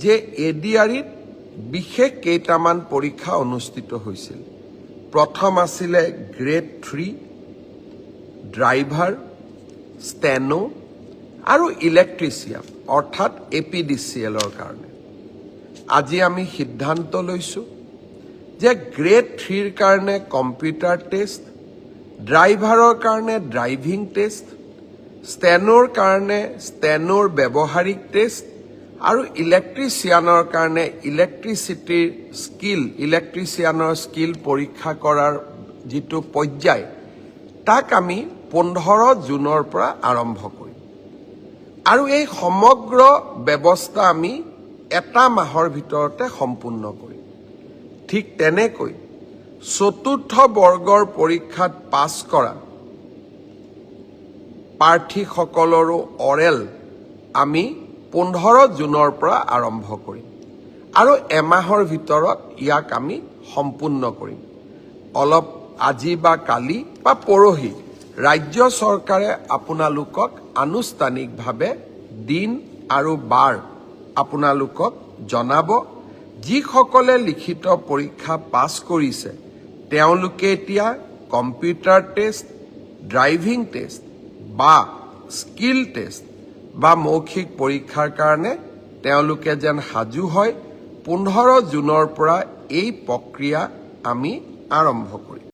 যে এডিআৰিত বিশেষ কেইটামান পৰীক্ষা অনুষ্ঠিত হৈছিল। প্ৰথম আছিলে গ্ৰেড 3 ড্ৰাইভাৰ, ষ্টেনো আৰু ইলেক্ট্ৰিচিয়ান অৰ্থাৎ APDCLৰ কাৰণে। আজি আমি সিদ্ধান্ত লৈছোঁ যে গ্ৰেড 3ৰ কাৰণে কম্পিউটাৰ টেষ্ট, ড্ৰাইভাৰৰ কাৰণে ড্ৰাইভিং টেষ্ট, ষ্টেনোৰ কাৰণে ষ্টেনোৰ ব্যৱহাৰিক টেষ্ট আৰু ইলেক্ট্ৰিচিয়ানৰ কাৰণে ইলেক্ট্ৰিচিয়ানৰ স্কিল পৰীক্ষা কৰাৰ যিটো পৰ্যায় তাক আমি 15 জুনৰ পৰা আৰম্ভ কৰিম আৰু এই সমগ্ৰ ব্যৱস্থা আমি এটা মাহৰ ভিতৰতে সম্পূৰ্ণ কৰিম। ঠিক তেনেকৈ চতুৰ্থ বৰ্গৰ পৰীক্ষাত পাছ কৰা প্ৰাৰ্থীসকলৰো অৰেল আমি 15 জুনৰ পৰা আৰম্ভ কৰিম আৰু এমাহৰ ভিতৰত ইয়াক আমি সম্পূৰ্ণ কৰিম। অলপ আজি বা কালি বা পৰহি ৰাজ্য চৰকাৰে আপোনালোকক আনুষ্ঠানিকভাৱে দিন আৰু বাৰ আপোনালোকক জনাব। যিসকলে লিখিত পৰীক্ষা পাছ কৰিছে তেওঁলোকে এতিয়া কম্পিউটাৰ টেষ্ট, ড্ৰাইভিং টেষ্ট বা স্কিল টেষ্ট বা মৌখিক পৰীক্ষাৰ কাৰণে তেওঁলোকে যেন সাজু হয়। 15 জুনৰ পৰা এই প্ৰক্ৰিয়া আমি আৰম্ভ কৰিম।